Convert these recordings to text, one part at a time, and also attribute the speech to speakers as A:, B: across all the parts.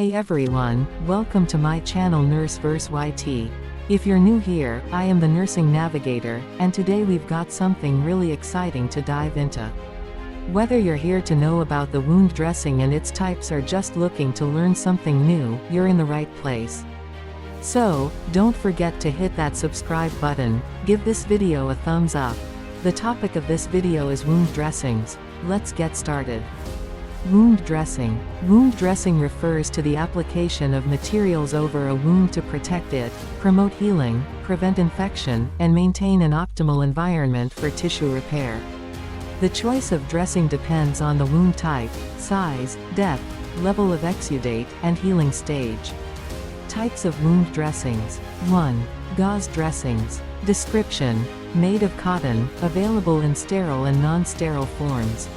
A: Hey everyone, welcome to my channel Nurseverse YT. If you're new here, I am the Nursing Navigator, and today we've got something really exciting to dive into. Whether you're here to know about the wound dressing and its types or just looking to learn something new, you're in the right place. So, don't forget to hit that subscribe button, give this video a thumbs up. The topic of this video is wound dressings. Let's get started. Wound dressing. Wound dressing refers to the application of materials over a wound to protect it, promote healing, prevent infection, and maintain an optimal environment for tissue repair. The choice of dressing depends on the wound type, size, depth, level of exudate, and healing stage. Types of wound dressings. 1. Gauze dressings. Description: made of cotton, available in sterile and non-sterile forms.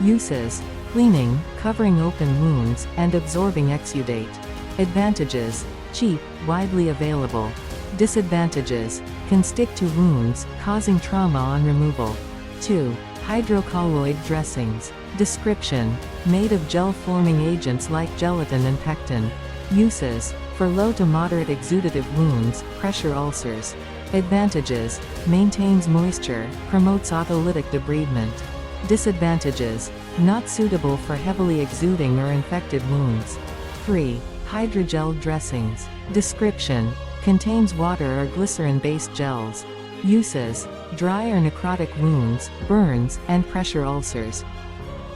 A: Uses: cleaning, covering open wounds, and absorbing exudate. Advantages: cheap, widely available. Disadvantages: can stick to wounds, causing trauma on removal. 2. Hydrocolloid dressings. Description: made of gel-forming agents like gelatin and pectin. Uses: for low to moderate exudative wounds, pressure ulcers. Advantages: maintains moisture, promotes autolytic debridement. Disadvantages: not suitable for heavily exuding or infected wounds. 3. Hydrogel dressings. Description: contains water or glycerin-based gels. Uses: dry or necrotic wounds, burns, and pressure ulcers.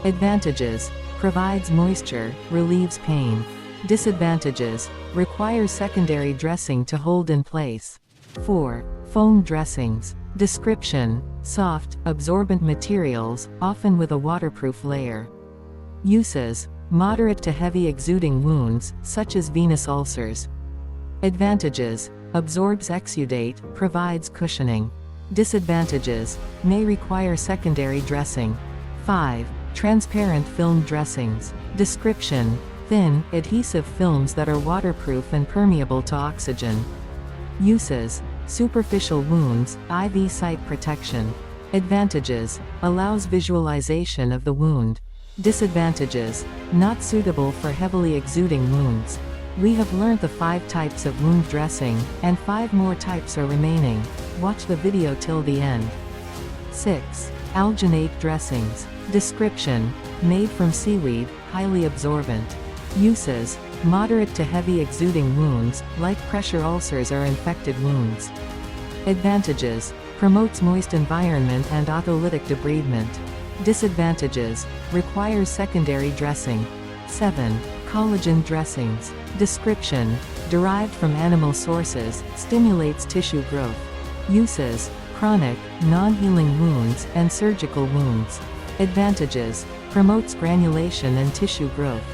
A: Advantages: provides moisture, relieves pain. Disadvantages: requires secondary dressing to hold in place. 4. Foam dressings. Description: soft, absorbent materials, often with a waterproof layer. Uses: moderate to heavy exuding wounds, such as venous ulcers. Advantages: absorbs exudate, provides cushioning. Disadvantages: may require secondary dressing. 5. Transparent film dressings. Description: thin, adhesive films that are waterproof and permeable to oxygen. Uses: superficial wounds, IV site protection. Advantages: allows visualization of the wound. Disadvantages: not suitable for heavily exuding wounds. We have learned the 5 types of wound dressing, and 5 more types are remaining. Watch the video till the end. 6. Alginate dressings. Description: made from seaweed, highly absorbent. Uses: moderate to heavy exuding wounds, like pressure ulcers or infected wounds. Advantages: promotes moist environment and autolytic debridement. Disadvantages: requires secondary dressing. 7. Collagen dressings. Description: derived from animal sources, stimulates tissue growth. Uses: chronic, non-healing wounds and surgical wounds. Advantages: promotes granulation and tissue growth.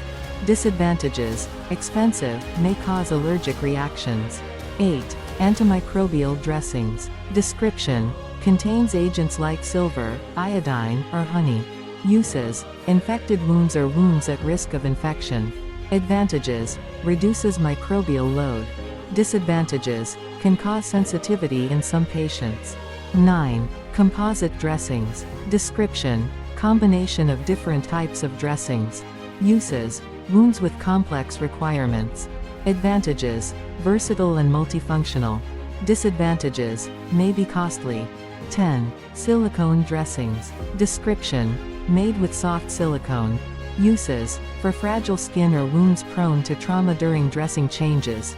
A: Disadvantages: expensive, may cause allergic reactions. 8. Antimicrobial dressings. Description: contains agents like silver, iodine, or honey. Uses: infected wounds or wounds at risk of infection. Advantages: reduces microbial load. Disadvantages: can cause sensitivity in some patients. 9. Composite dressings. Description: combination of different types of dressings. Uses: wounds with complex requirements. Advantages: versatile and multifunctional. Disadvantages: may be costly. 10. Silicone dressings. Description: made with soft silicone. Uses: for fragile skin or wounds prone to trauma during dressing changes.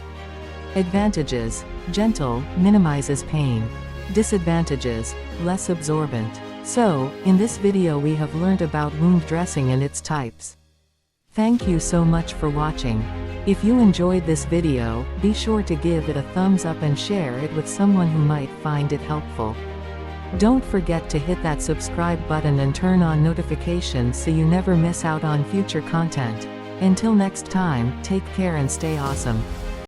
A: Advantages: gentle, minimizes pain. Disadvantages: less absorbent. So, in this video we have learned about wound dressing and its types. Thank you so much for watching. If you enjoyed this video, be sure to give it a thumbs up and share it with someone who might find it helpful. Don't forget to hit that subscribe button and turn on notifications so you never miss out on future content. Until next time, take care and stay awesome.